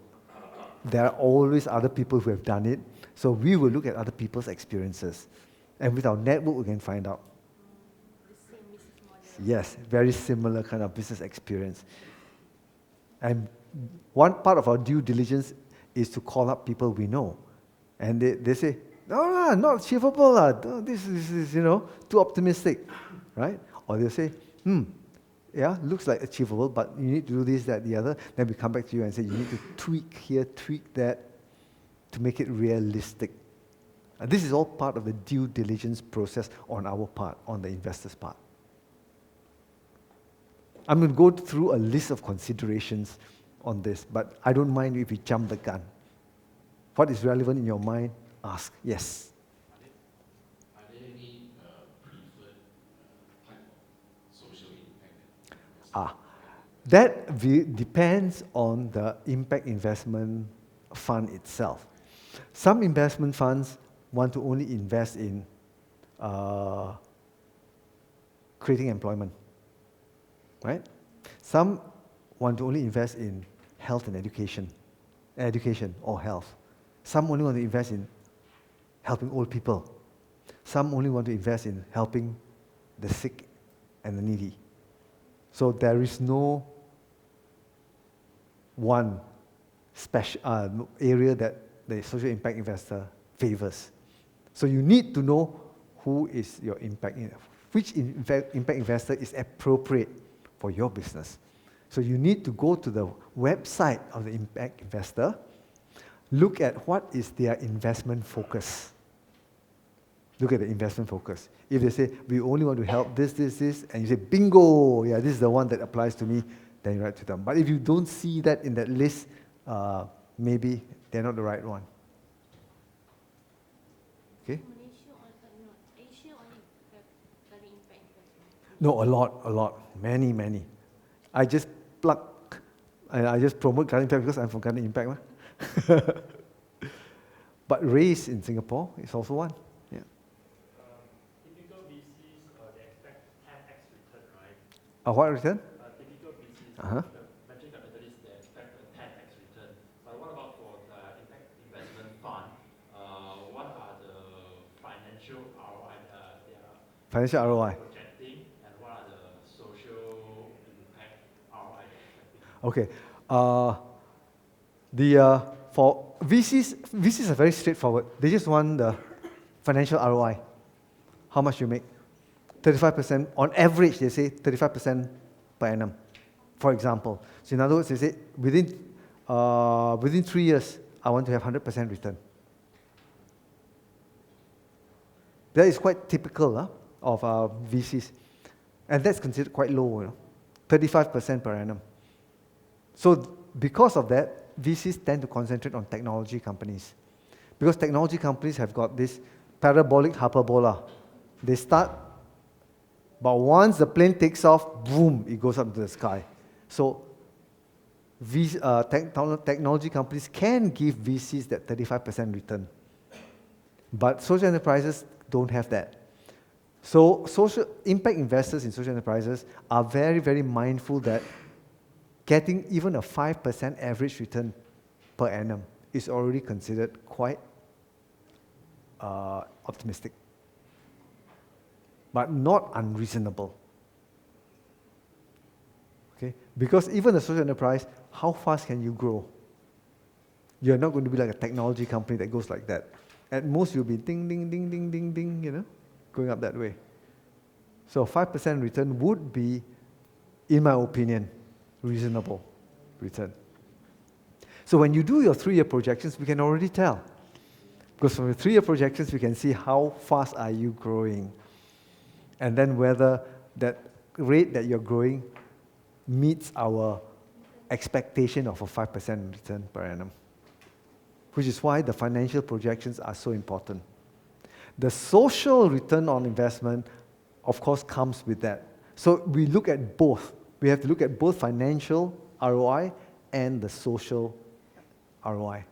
There are always other people who have done it. So we will look at other people's experiences. And with our network, we can find out. The same business model. Yes, very similar kind of business experience. And one part of our due diligence is to call up people we know. And they say, no, not achievable. This is, too optimistic, right? Or they'll say, looks like achievable, but you need to do this, that, the other. Then we come back to you and say, you need to tweak here, tweak that, to make it realistic. And this is all part of the due diligence process on our part, on the investor's part. I'm going to go through a list of considerations on this, but I don't mind if we jump the gun. What is relevant in your mind? Ask. Yes. Are there any preferred type of social impact? That depends on the impact investment fund itself. Some investment funds want to only invest in creating employment, right? Some want to only invest in health and education or health. Some only want to invest in helping old people. Some only want to invest in helping the sick and the needy. So there is no one special area that the social impact investor favors. So you need to know who is your which impact investor is appropriate for your business. So you need to go to the website of the impact investor, look at what is their investment focus. Look at the investment focus. If they say, we only want to help this, and you say, bingo, yeah, this is the one that applies to me, then you write to them. But if you don't see that in that list, maybe they're not the right one. Okay? Asia only have very impact investment. No, a lot. Many. I just promote Garden Impact because I'm from Garden Impact. But race in Singapore is also one. Yeah. Typical VCs, they expect 10x return, right? What return? Typical VCs, Uh-huh. the venture capitalists, they expect a 10x return. But what about for the impact investment fund? What are the financial ROI they are Financial ROI. projecting, and what are the social impact ROI they're expecting? Okay. For VCs are very straightforward. They just want the financial ROI. How much you make? 35%, on average, they say 35% per annum, for example. So in other words, they say within 3 years, I want to have 100% return. That is quite typical of VCs. And that's considered quite low, 35% per annum. So because of that, VCs tend to concentrate on technology companies. Because technology companies have got this parabolic hyperbola. They start, but once the plane takes off, boom, it goes up to the sky. So technology companies can give VCs that 35% return. But social enterprises don't have that. So social impact investors in social enterprises are very, very mindful that getting even a 5% average return per annum is already considered quite optimistic, but not unreasonable. Okay? Because even a social enterprise, how fast can you grow? You're not going to be like a technology company that goes like that. At most, you'll be ding, ding, ding, ding, ding, ding, going up that way. So 5% return would be, in my opinion, reasonable return. So when you do your 3-year projections, we can already tell. Because from the 3-year projections, we can see how fast are you growing. And then whether that rate that you're growing meets our expectation of a 5% return per annum. Which is why the financial projections are so important. The social return on investment, of course, comes with that. So we look at both. We have to look at both financial ROI and the social ROI.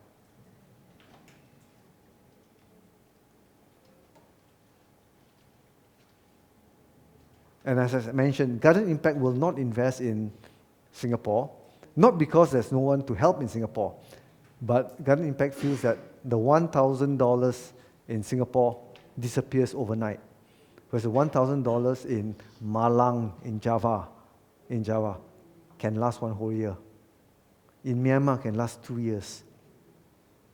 And as I mentioned, Garden Impact will not invest in Singapore, not because there's no one to help in Singapore, but Garden Impact feels that the $1,000 in Singapore disappears overnight. Whereas the $1,000 in Malang, in Java, can last one whole year. In Myanmar, can last 2 years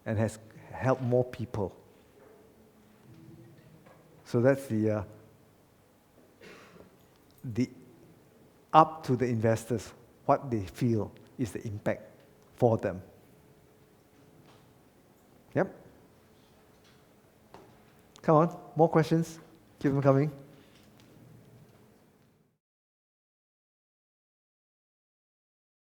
and has helped more people. So that's the up to the investors, what they feel is the impact for them. Yep. Come on, more questions? Keep them coming.